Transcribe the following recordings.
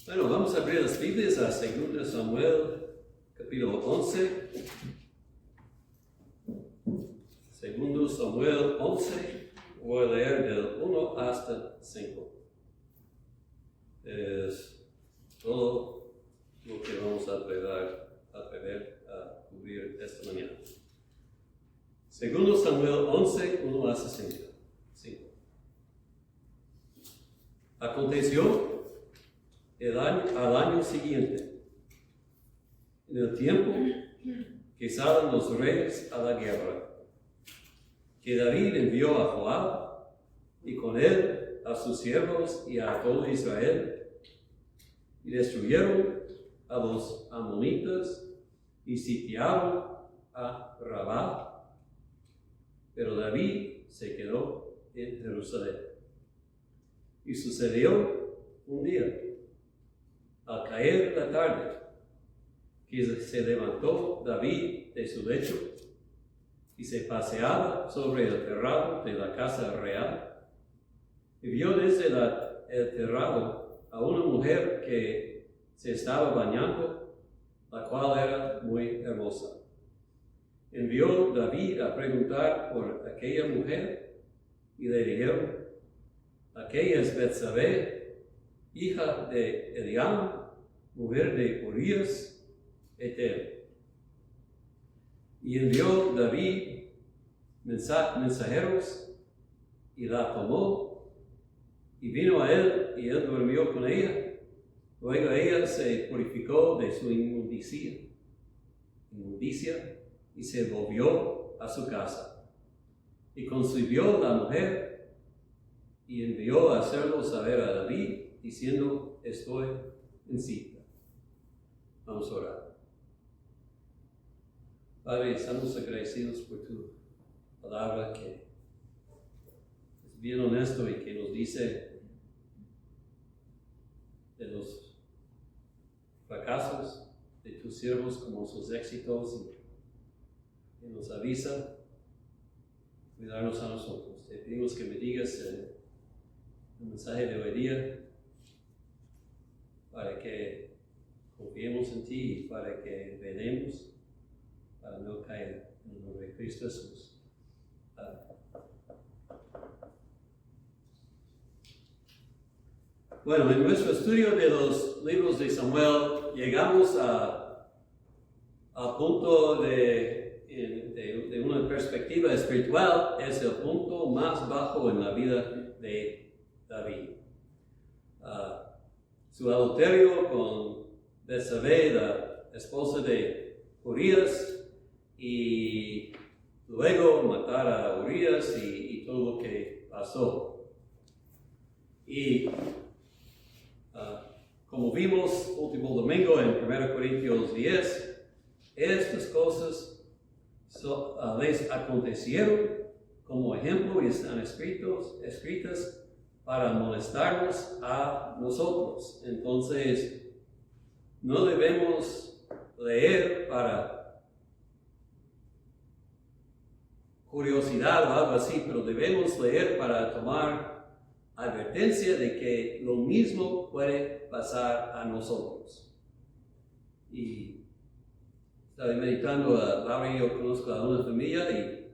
Bueno, vamos a abrir las Biblias a 2 Samuel, capítulo 11. 2 Samuel 11, voy a leer del 1 hasta 5. Es todo lo que vamos a atrever a cubrir esta mañana. 2 Samuel 11, 1 hasta 5. Aconteció al año siguiente, en el tiempo que salen los reyes a la guerra, que David envió a Joab y con él a sus siervos y a todo Israel, y destruyeron a los amonitas y sitiaron a Rabá, pero David se quedó en Jerusalén. Y sucedió un día, al caer la tarde, que se levantó David de su lecho y se paseaba sobre el terrado de la casa real, y vio desde el terrado a una mujer que se estaba bañando, la cual era muy hermosa. Envió David a preguntar por aquella mujer, y le dijeron: aquella es Betsabé, hija de Eliam, mujer de Urías Hetel. Y envió David mensajeros, y la tomó, y vino a él, y él durmió con ella. Luego ella se purificó de su inmundicia, y se volvió a su casa. Y concibió la mujer, y envió a hacerlo saber a David, diciendo: estoy encinta. Vamos a orar. Padre, estamos agradecidos por tu palabra, que es bien honesto y que nos dice de los fracasos de tus siervos como sus éxitos, y nos avisa cuidarnos a nosotros. Te pedimos que me digas el mensaje de hoy día, para que confiemos en ti y para que velemos para no caer, en el nombre de Cristo Jesús. Amén. Bueno, en nuestro estudio de los libros de Samuel llegamos al punto de una perspectiva espiritual. Es el punto más bajo en la vida de David. Su adulterio con Betsabé, la esposa de Urías, y luego matar a Urías y todo lo que pasó. Y como vimos último domingo en 1 Corintios 10, estas cosas les acontecieron como ejemplo y están escritas para molestarnos a nosotros. Entonces, no debemos leer para curiosidad o algo así, pero debemos leer para tomar advertencia de que lo mismo puede pasar a nosotros. Y estaba meditando, Laura y yo conozco a una familia, y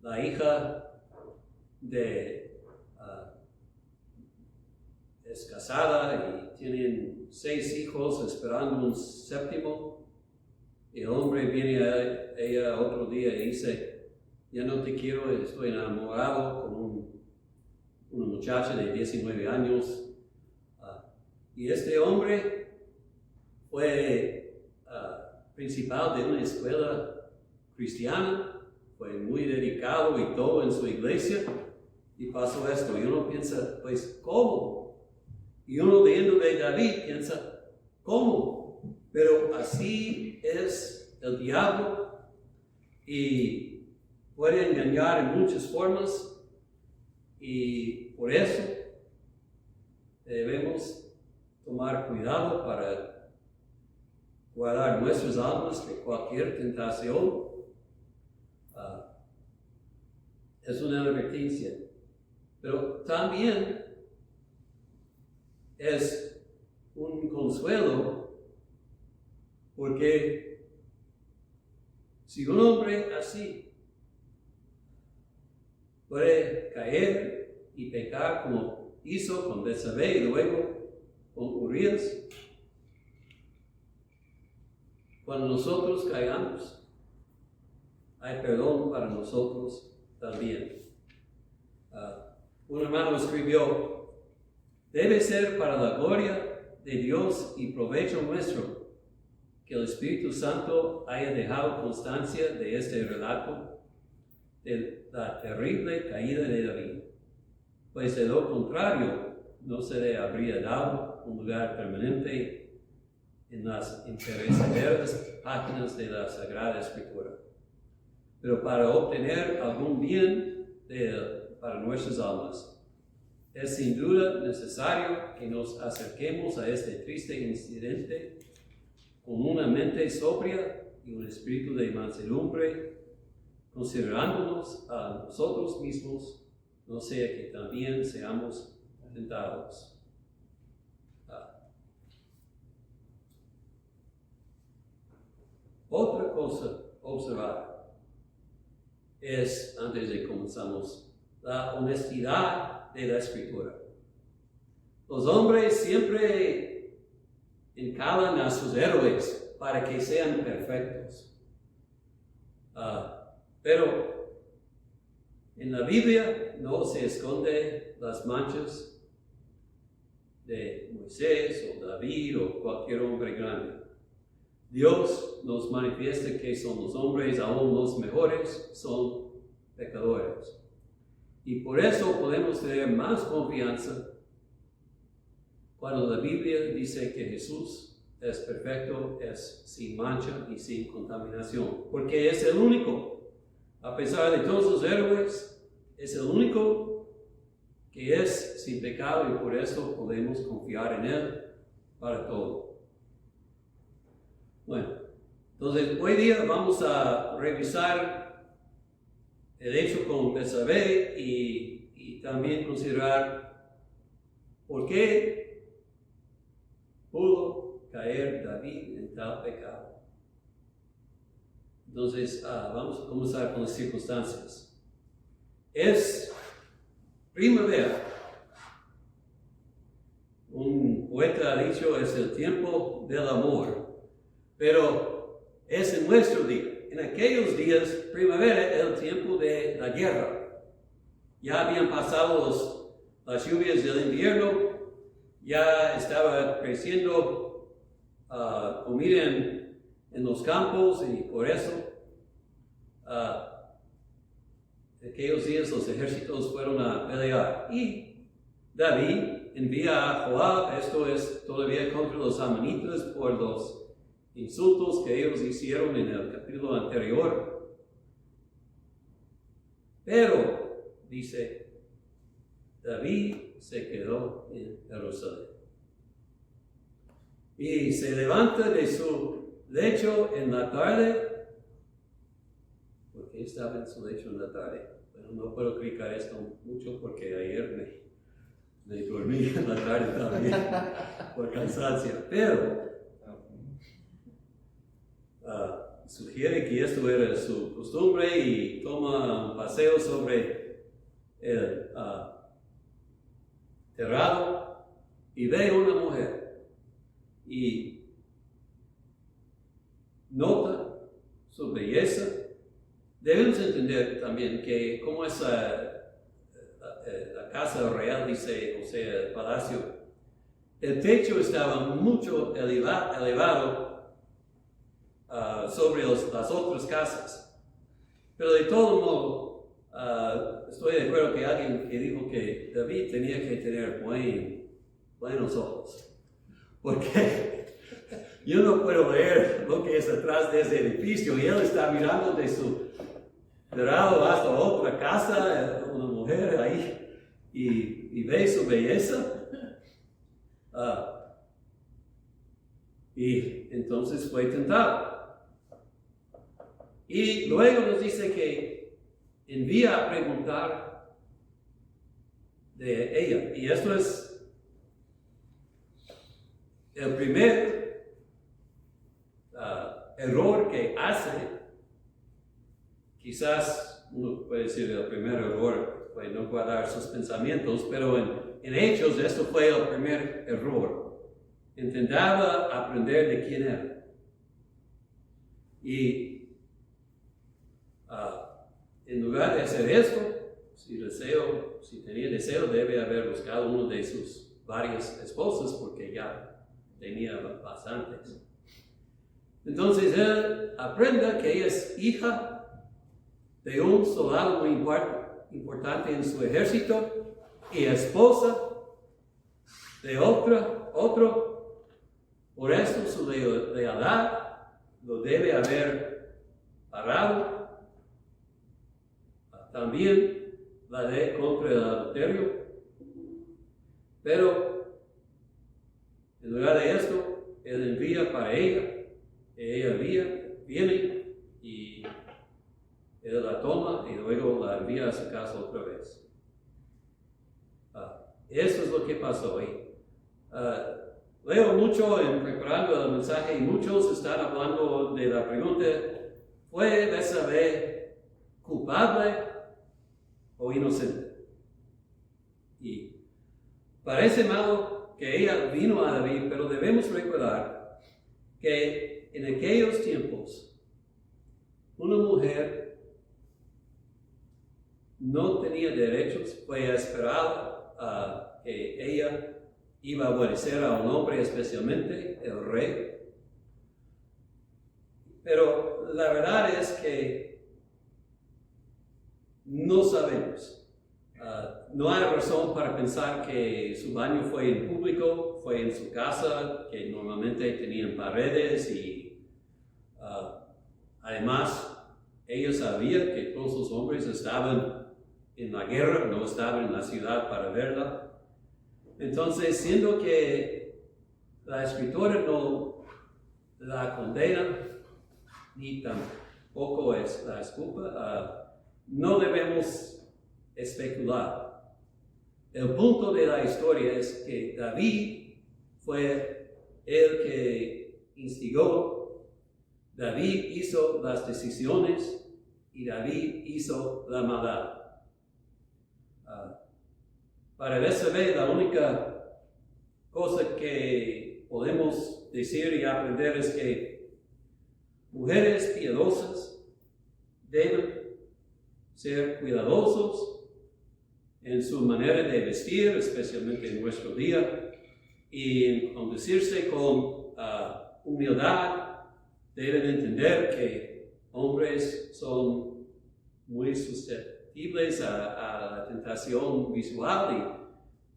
la hija es casada y tienen 6 hijos, esperando un 7º. Y el hombre viene a ella otro día y dice: ya no te quiero, estoy enamorado con una muchacha de 19 años. Y este hombre fue principal de una escuela cristiana, fue muy dedicado y todo en su iglesia, y pasó esto. Y uno piensa: pues, ¿cómo? Y uno leyendo de David piensa: ¿cómo? Pero así es el diablo, y puede engañar en muchas formas, y por eso debemos tomar cuidado para guardar nuestras almas de cualquier tentación. Es una advertencia, pero también es un consuelo, porque si un hombre así puede caer y pecar como hizo con Betsabé y luego con Urias, cuando nosotros caigamos, hay perdón para nosotros también. Un hermano escribió: debe ser para la gloria de Dios y provecho nuestro que el Espíritu Santo haya dejado constancia de este relato de la terrible caída de David, pues de lo contrario no se le habría dado un lugar permanente en las imperecederas páginas de la Sagrada Escritura, pero para obtener algún bien para nuestras almas. Es sin duda necesario que nos acerquemos a este triste incidente con una mente sobria y un espíritu de mansedumbre, considerándonos a nosotros mismos, no sea que también seamos tentados. Otra cosa observar es, antes de comenzamos, la honestidad de la Escritura. Los hombres siempre encalan a sus héroes para que sean perfectos. Pero en la Biblia no se esconde las manchas de Moisés o David o cualquier hombre grande. Dios nos manifiesta que son los hombres, aún los mejores, son pecadores. Y por eso podemos tener más confianza cuando la Biblia dice que Jesús es perfecto, es sin mancha y sin contaminación. Porque es el único, a pesar de todos los héroes, es el único que es sin pecado y por eso podemos confiar en Él para todo. Bueno, entonces hoy día vamos a revisar el hecho con Betsabé y también considerar por qué pudo caer David en tal pecado. Entonces, vamos a comenzar con las circunstancias. Es primavera. Un poeta ha dicho, es el tiempo del amor, pero es en nuestro día. En aquellos días, primavera era el tiempo de la guerra. Ya habían pasado las lluvias del invierno, ya estaba creciendo comida en los campos y por eso en aquellos días los ejércitos fueron a pelear. Y David envía a Joab, esto es todavía contra los amonitas por los insultos que ellos hicieron en el capítulo anterior. Pero, dice, David se quedó en Jerusalén. Y se levanta de su lecho en la tarde. ¿Por qué estaba en su lecho en la tarde? Bueno, no puedo explicar esto mucho porque ayer me dormí en la tarde también por cansancio. Pero sugiere que esto era su costumbre y toma un paseo sobre el terrado y ve una mujer y nota su belleza. Debemos entender también que como es la casa real, dice, o sea, el palacio, el techo estaba mucho elevado sobre las otras casas. Pero de todo modo, estoy de acuerdo que alguien que dijo que David tenía que tener buenos ojos. Porque yo no puedo ver lo que es atrás de ese edificio y él está mirando de su terrado hasta otra casa, una mujer ahí, y ve su belleza. Y entonces fue tentado. Y luego nos dice que envía a preguntar de ella. Y esto es el primer error que hace, quizás uno puede decir el primer error fue no guardar sus pensamientos, pero en Hechos esto fue el primer error. Intentaba aprender de quién era. Y en lugar de hacer esto, si tenía deseo, debe haber buscado uno de sus varias esposas, porque ya tenía bastantes. Entonces él aprende que ella es hija de un soldado muy importante en su ejército y esposa de otro. Por esto su lealtad lo debe haber parado. También la ley contra el adulterio. Pero en lugar de esto, él envía para ella. Ella viene y él la toma y luego la envía a su casa otra vez. Eso es lo que pasó ahí. Leo mucho en preparando el mensaje y muchos están hablando de la pregunta, ¿fue Betsabé culpable o inocente? Y parece malo que ella vino a David, pero debemos recordar que en aquellos tiempos una mujer no tenía derechos, fue esperada que ella iba a obedecer a un hombre, especialmente el rey. Pero la verdad es que no sabemos. No hay razón para pensar que su baño fue en público, fue en su casa, que normalmente tenían paredes y además ella sabía que todos los hombres estaban en la guerra, no estaban en la ciudad para verla. Entonces, siendo que la escritora no la condena, ni tampoco es la culpa, no debemos especular. El punto de la historia es que David fue el que instigó, David hizo las decisiones y David hizo la maldad. Para Betsabé, la única cosa que podemos decir y aprender es que mujeres piadosas deben ser cuidadosos en su manera de vestir, especialmente en nuestro día, y en conducirse con humildad. Deben entender que hombres son muy susceptibles a la tentación visual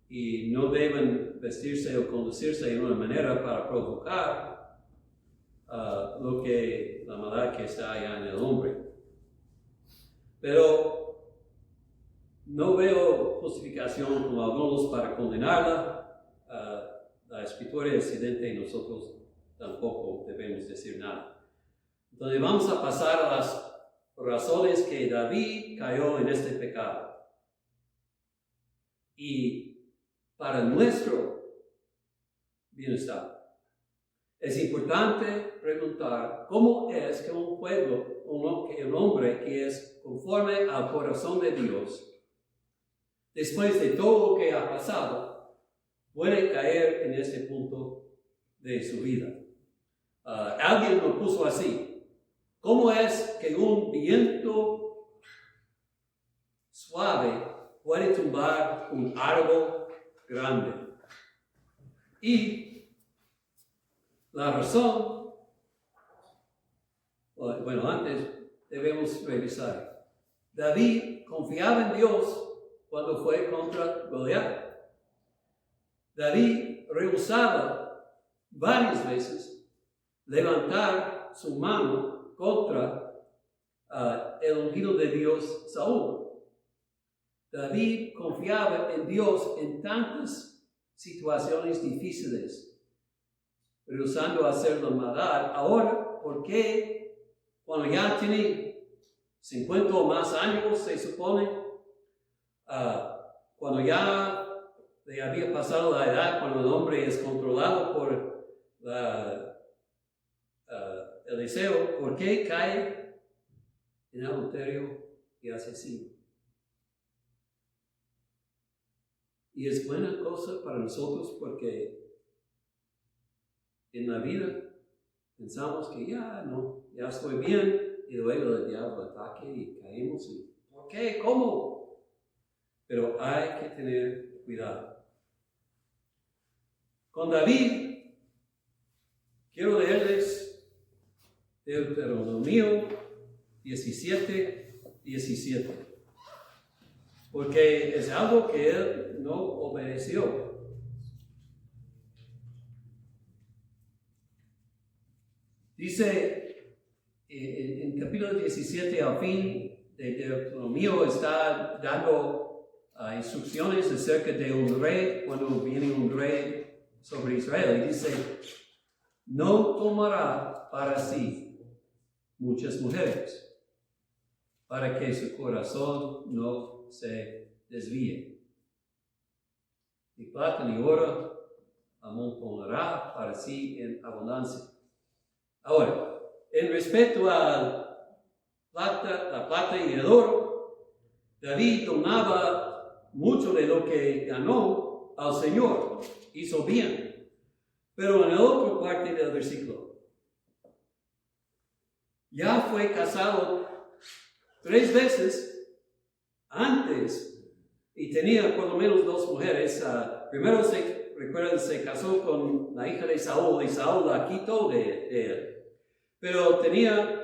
y no deben vestirse o conducirse de una manera para provocar la maldad que está allá en el hombre. Pero no veo justificación como algunos para condenarla. La escritura es evidente y nosotros tampoco debemos decir nada. Entonces vamos a pasar a las razones que David cayó en este pecado. Y para nuestro bienestar, es importante preguntar cómo es que un pueblo, un hombre que es conforme al corazón de Dios, después de todo lo que ha pasado, puede caer en este punto de su vida. Alguien lo puso así. ¿Cómo es que un viento suave puede tumbar un árbol grande? Y la razón, bueno, antes debemos revisar. David confiaba en Dios cuando fue contra Goliat. David rehusaba varias veces levantar su mano contra el ungido de Dios, Saúl. David confiaba en Dios en tantas situaciones difíciles, rehusando hacer la maldad. Ahora, ¿por qué cuando ya tiene 50 o más años, se supone, cuando ya le había pasado la edad, cuando el hombre es controlado por Eliseo, ¿por qué cae en adulterio y asesino? Y es buena cosa para nosotros porque en la vida pensamos que ya estoy bien, y luego el diablo ataque y caemos. ¿Por qué? ¿Cómo? Pero hay que tener cuidado. Con David, quiero leerles Deuteronomio 17:17. Porque es algo que él no obedeció. Dice en capítulo 17, al fin de Deuteronomio, está dando instrucciones acerca de un rey, cuando viene un rey sobre Israel. Y dice, no tomará para sí muchas mujeres, para que su corazón no se desvíe. Ni plata ni oro amontonará para sí en abundancia. Ahora, en respecto a la plata y el oro, David donaba mucho de lo que ganó al Señor. Hizo bien. Pero en la otra parte del versículo, ya fue casado 3 veces antes y tenía por lo menos 2 mujeres. Primero se casó con la hija de Saúl y Saúl la quitó de él. Pero tenía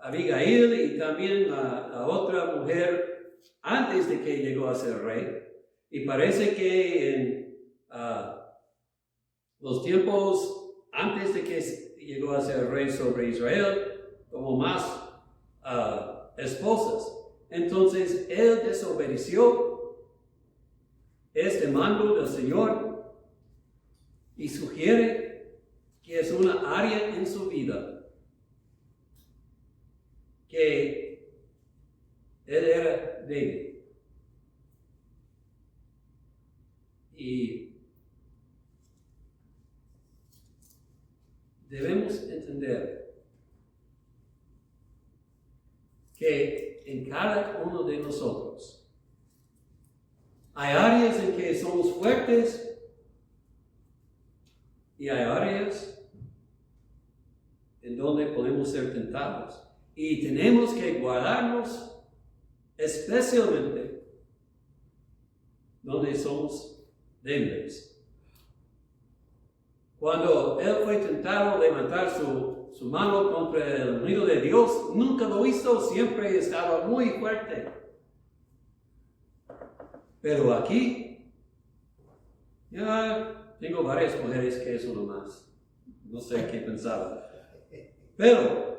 Abigail y también la otra mujer antes de que llegó a ser rey. Y parece que en los tiempos antes de que llegó a ser rey sobre Israel, como más esposas. Entonces él desobedeció este mando del Señor y sugiere que es una área en su vida que él era débil. Y debemos entender que en cada uno de nosotros hay áreas en que somos fuertes y hay áreas en donde podemos ser tentados. Y tenemos que guardarnos especialmente donde somos débiles. Cuando él fue tentado a levantar su mano contra el ungido de Dios, nunca lo hizo, siempre estaba muy fuerte. Pero aquí, ya tengo varias mujeres que es uno más. No sé qué pensaba. Pero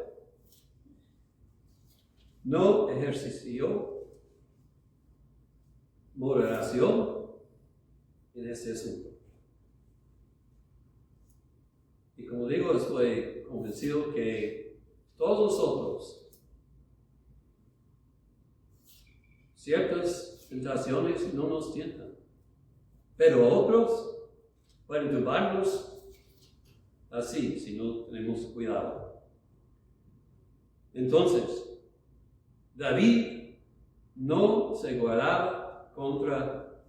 no ejerció moderación en este asunto. Y como digo, estoy convencido que todos nosotros, ciertas tentaciones no nos tientan, pero otros pueden turbarnos así si no tenemos cuidado. Entonces, David no se guardaba contra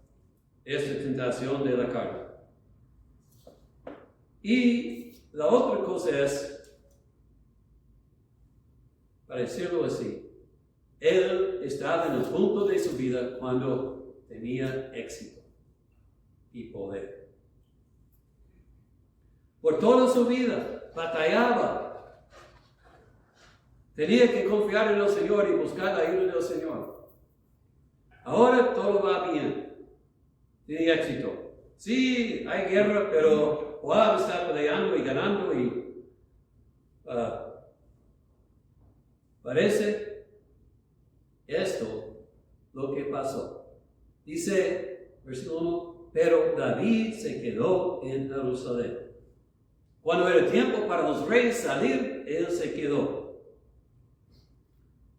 esta tentación de la carne. Y la otra cosa es, para decirlo así, él estaba en el punto de su vida cuando tenía éxito y poder. Por toda su vida batallaba. Tenía que confiar en el Señor y buscar la ayuda del Señor. Ahora todo va bien. Tiene éxito. Sí, hay guerra, pero Joab está peleando y ganando y parece esto lo que pasó. Dice, versículo 1, pero David se quedó en Jerusalén. Cuando era tiempo para los reyes salir, él se quedó.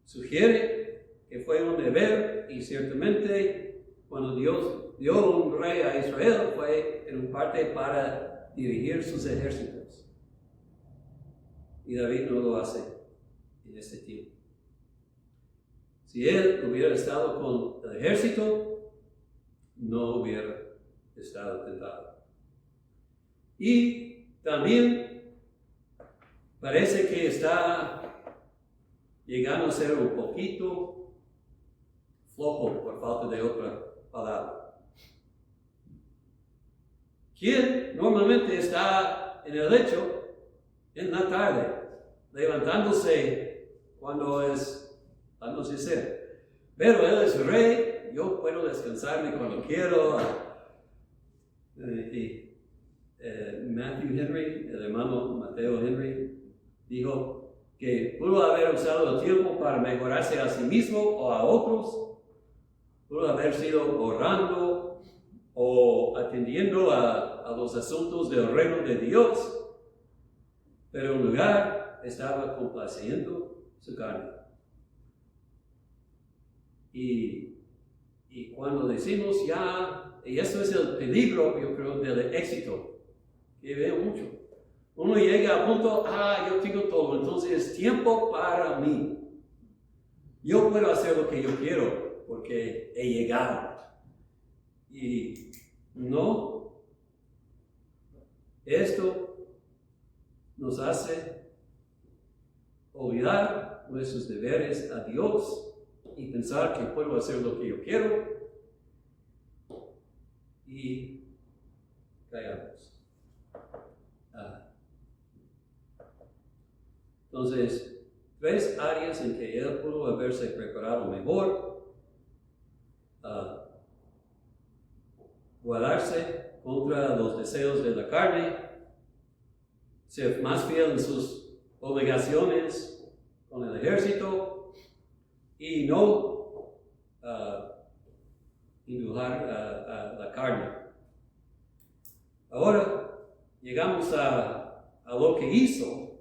Sugiere que fue un deber y ciertamente cuando Dios dio un rey a Israel fue en parte para dirigir sus ejércitos. Y David no lo hace en este tiempo. Si él hubiera estado con el ejército, no hubiera estado tentado. Y también parece que está llegando a ser un poquito flojo, por falta de otra palabra. ¿Quién normalmente está en el lecho en la tarde, levantándose cuando es anochecer? Pero él es rey, yo puedo descansarme cuando quiero. Matthew Henry, el hermano Mateo Henry, dijo que pudo haber usado el tiempo para mejorarse a sí mismo o a otros, pudo haber sido orando o atendiendo a los asuntos del reino de Dios, pero en lugar estaba complaciendo su carne. Y cuando decimos ya, y eso es el peligro, yo creo, del éxito, que veo mucho. Uno llega a punto, yo tengo todo, entonces es tiempo para mí. Yo puedo hacer lo que yo quiero, porque he llegado. Y no, esto nos hace olvidar nuestros deberes a Dios y pensar que puedo hacer lo que yo quiero y callamos. Entonces, 3 áreas en que él pudo haberse preparado mejor: guardarse contra los deseos de la carne, ser más fiel en sus obligaciones con el ejército y no indulgar a la carne. Ahora llegamos a lo que hizo,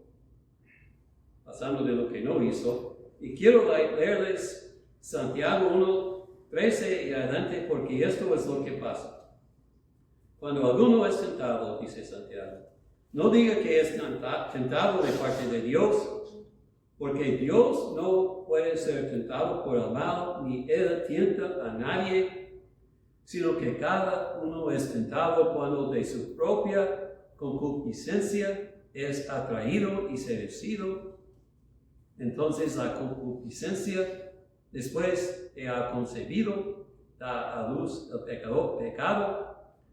pasando de lo que no hizo, y quiero leerles Santiago 1:13 y adelante, porque esto es lo que pasa. Cuando alguno es tentado, dice Santiago, no diga que es tentado de parte de Dios, porque Dios no puede ser tentado por el mal, ni Él tienta a nadie, sino que cada uno es tentado cuando de su propia concupiscencia es atraído y seducido. Entonces la concupiscencia, después de haber concebido, da a luz el pecado,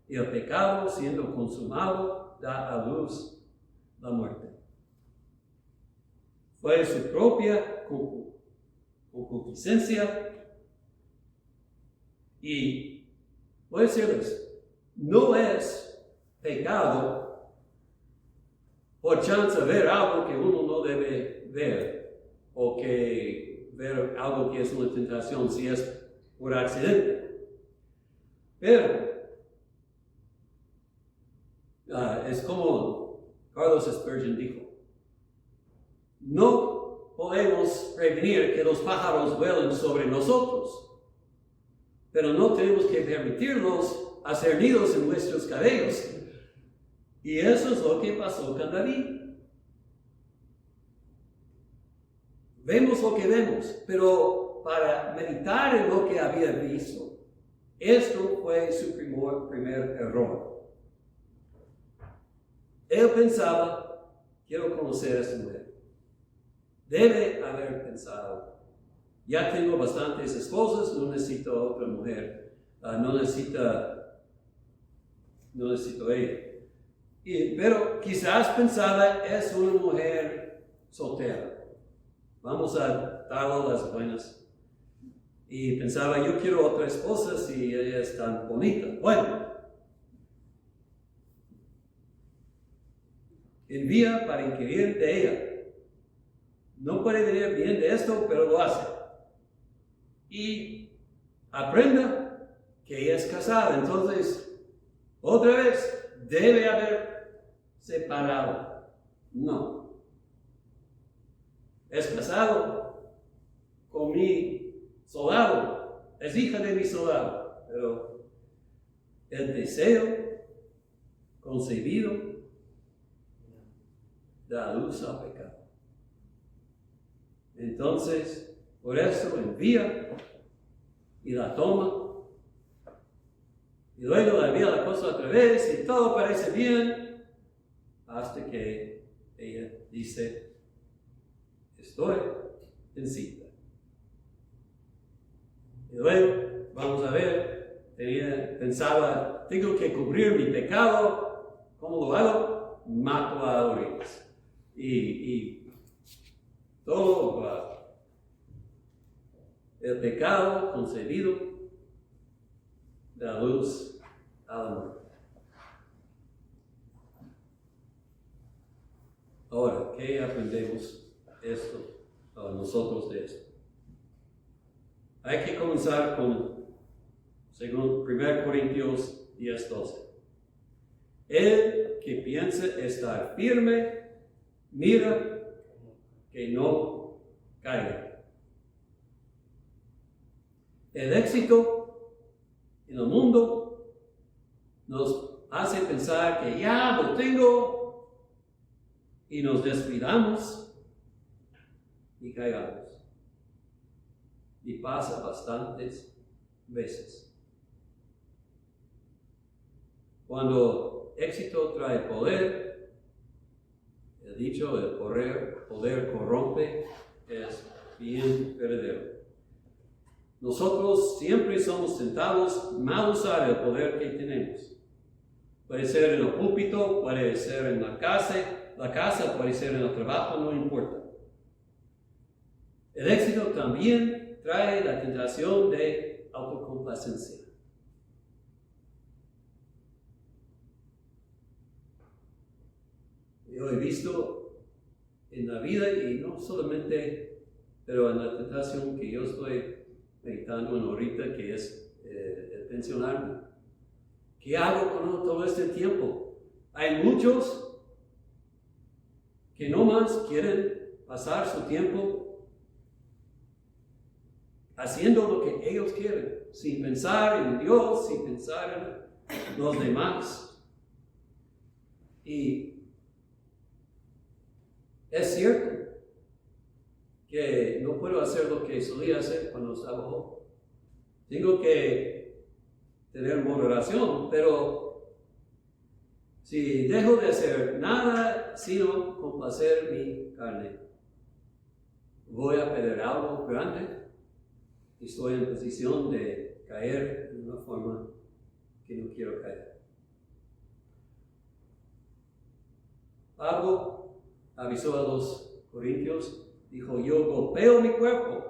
y el pecado, siendo consumado, da a luz la muerte. Fue su propia concupiscencia, y voy a decirles, no es pecado por chance de ver algo que uno no debe ver, o que ver algo que es una tentación si es por accidente. Pero es como Carlos Spurgeon dijo, no podemos prevenir que los pájaros vuelen sobre nosotros, pero no tenemos que permitirlos hacer nidos en nuestros cabellos. Y eso es lo que pasó con David. Vemos lo que vemos, pero para meditar en lo que había visto, esto fue su primer error. Él pensaba, quiero conocer a esta mujer. Debe haber pensado, ya tengo bastantes esposas, no necesito otra mujer, no necesito ella. Pero quizás pensaba, es una mujer soltera. Vamos a darle las buenas. Y pensaba, yo quiero otra esposa si ella es tan bonita. Bueno, envía para inquirir de ella. No puede venir bien de esto, pero lo hace. Y aprenda que ella es casada. Entonces, otra vez, debe haber separado. No. Es casado con mi soldado, es hija de mi soldado, pero el deseo concebido, da luz al pecado. Entonces, por eso envía y la toma. Y luego la envía la cosa otra vez y todo parece bien hasta que ella dice, estoy en cita. Y luego, vamos a ver, pensaba, tengo que cubrir mi pecado. ¿Cómo lo hago? Mato a Urias. Y todo el pecado concebido da luz a la muerte. Ahora, ¿qué aprendemos nosotros de esto? Hay que comenzar según 1 Corintios 10:12. El que piensa estar firme, mira que no caiga. El éxito en el mundo nos hace pensar que ya lo tengo y nos descuidamos y caigamos. Y pasa bastantes veces. Cuando éxito trae poder, el dicho, el poder corrompe, es bien verdadero. Nosotros siempre somos tentados mal usar el poder que tenemos. Puede ser en el púlpito, puede ser en la casa puede ser en el trabajo, no importa. El éxito también trae la tentación de autocomplacencia. Yo he visto en la vida, y no solamente, pero en la tentación que yo estoy meditando en ahorita, que es el pensionarme. ¿Qué hago con todo este tiempo? Hay muchos que no más quieren pasar su tiempo haciendo lo que ellos quieren, sin pensar en Dios, sin pensar en los demás. Y es cierto que no puedo hacer lo que solía hacer cuando estaba joven. Tengo que tener moderación, pero si dejo de hacer nada sino complacer mi carne, voy a perder algo grande y estoy en posición de caer en una forma que no quiero caer. Pablo avisó a los corintios, dijo, yo golpeo mi cuerpo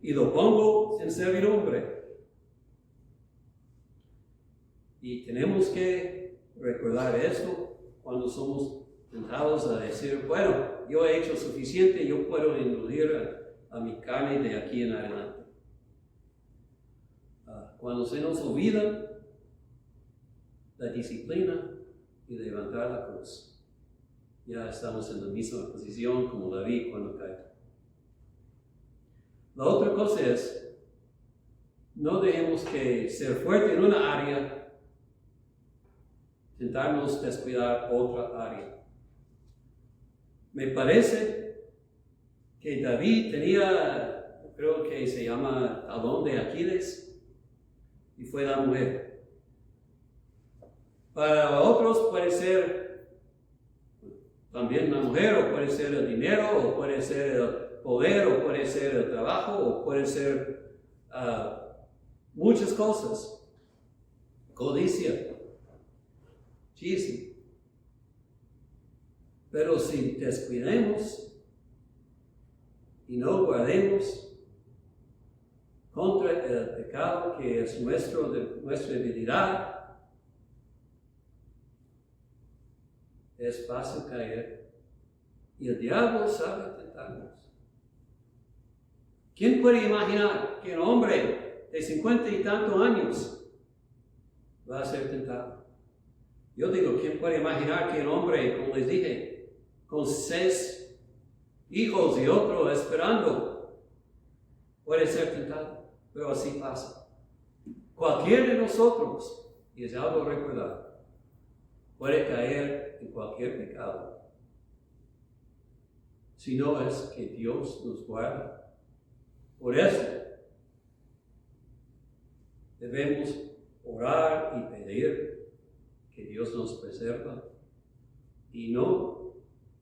y lo pongo en servidumbre. Y tenemos que recordar esto cuando somos tentados a decir, bueno, yo he hecho suficiente, yo puedo inducir a mi carne de aquí en adelante. Cuando se nos olvida la disciplina y levantar la cruz, ya estamos en la misma posición como David cuando cae. La otra cosa es, no dejemos que ser fuerte en una área, tentarnos descuidar otra área. Me parece que David tenía, creo que se llama talón de Aquiles, y fue la mujer. Para otros puede ser también la mujer, o puede ser el dinero, o puede ser el poder, o puede ser el trabajo, o puede ser muchas cosas. Codicia, chisme. Pero si descuidemos y no guardemos contra el pecado que es nuestra debilidad, es fácil caer y el diablo sabe tentarnos. ¿Quién puede imaginar que un hombre de 50 y tantos años va a ser tentado? Yo digo, ¿quién puede imaginar que un hombre, como les dije, con 6 hijos y otro esperando, puede ser tentado? Pero así pasa. Cualquiera de nosotros, y es algo recordar, puede caer en cualquier pecado, si no es que Dios nos guarda. Por eso debemos orar y pedir que Dios nos preserva y no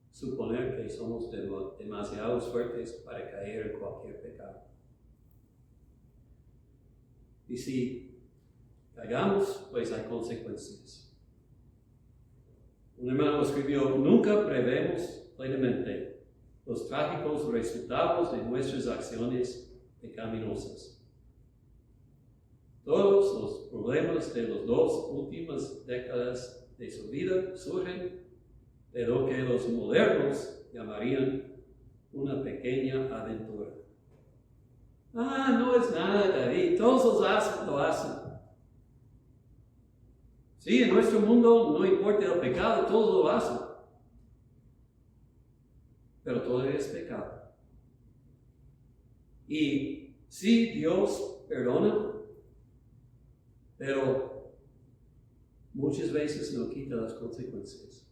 suponer que somos demasiado fuertes para caer en cualquier pecado. Y si caigamos, pues hay consecuencias. Un hermano escribió: nunca prevemos plenamente los trágicos resultados de nuestras acciones pecaminosas. Todos los problemas de las 2 últimas décadas de su vida surgen de lo que los modernos llamarían una pequeña aventura. No es nada, David, todos lo hacen. Sí, en nuestro mundo no importa el pecado, todos lo hacen. Pero todo es pecado. Y sí, Dios perdona, pero muchas veces no quita las consecuencias.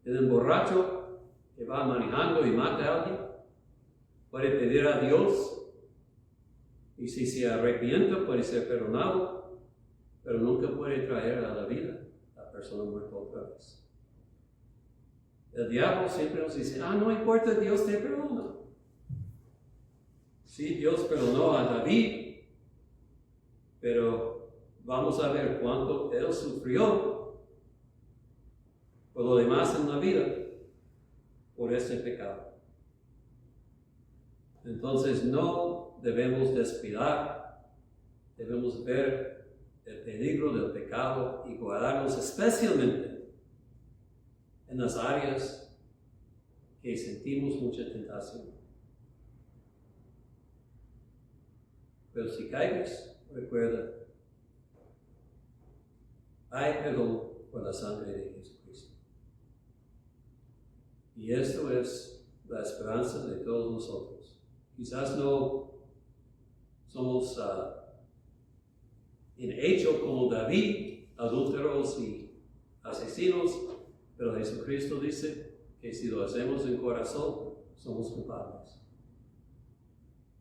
El borracho que va manejando y mata a alguien puede pedir a Dios, y si se arrepiente puede ser perdonado, pero nunca puede traer a la vida a la persona muerta otra vez. El diablo siempre nos dice: no importa, Dios te perdona. Sí, Dios perdonó a David, pero vamos a ver cuánto él sufrió por lo demás en la vida por ese pecado. Entonces no debemos descuidar, debemos ver el peligro del pecado y guardarnos especialmente en las áreas que sentimos mucha tentación. Pero si caigas, recuerda, hay perdón por la sangre de Jesucristo. Y esto es la esperanza de todos nosotros. Quizás no somos en hecho como David, adúlteros y asesinos, pero Jesucristo dice que si lo hacemos en corazón, somos culpables.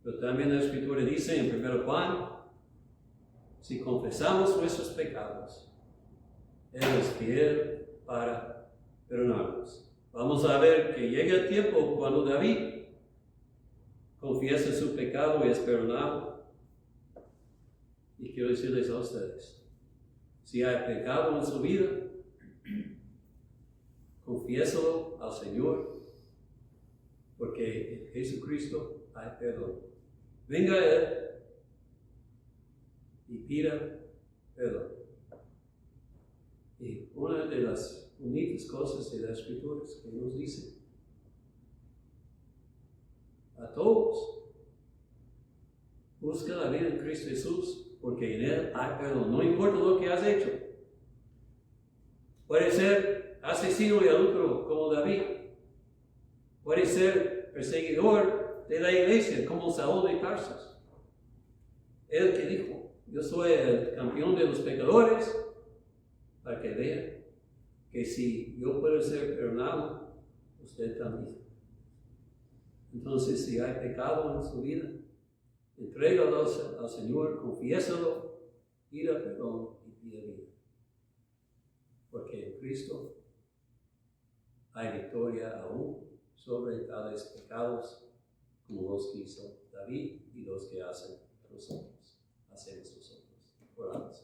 Pero también la Escritura dice en 1 Juan, si confesamos nuestros pecados, Él es fiel para perdonarnos. Vamos a ver que llega el tiempo cuando David confiesa su pecado y es perdonado. Y quiero decirles a ustedes, si hay pecado en su vida, confiésalo al Señor, porque en Jesucristo hay perdón. Venga a Él y pida perdón. Y una de las bonitas cosas de las Escrituras que nos dice a todos: busca la vida en Cristo Jesús, porque en Él hay perdón. No importa lo que has hecho. Puede ser asesino y adúltero como David. Puede ser perseguidor de la iglesia como Saúl de Tarso. Él que dijo: yo soy el campeón de los pecadores, para que vean que si yo puedo ser perdonado, usted también. Entonces, si hay pecado en su vida, entrégalo al Señor, confiésalo, pida perdón y pida vida. Porque en Cristo hay victoria aún sobre tales pecados como los que hizo David y los que hacemos nosotros. Oramos.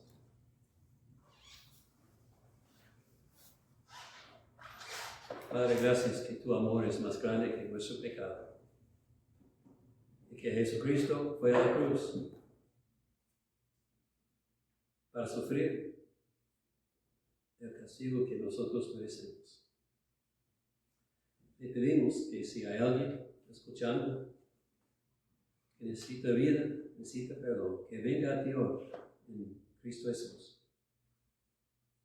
Padre, gracias que tu amor es más grande que nuestro pecado. Y que Jesucristo fue a la cruz para sufrir el castigo que nosotros merecemos. Te pedimos que si hay alguien escuchando que necesita vida, necesita perdón, que venga a ti hoy en Cristo Jesús,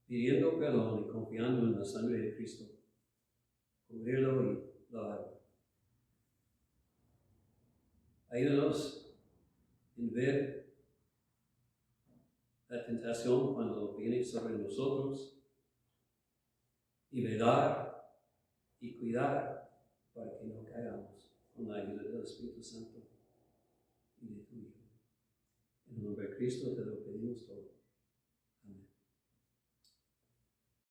pidiendo perdón y confiando en la sangre de Cristo, cubrirlo y lavarlo. Ayúdanos en ver la tentación cuando viene sobre nosotros y velar y cuidar para que no caigamos con la ayuda del Espíritu Santo y de tu Hijo. En el nombre de Cristo te lo pedimos todo.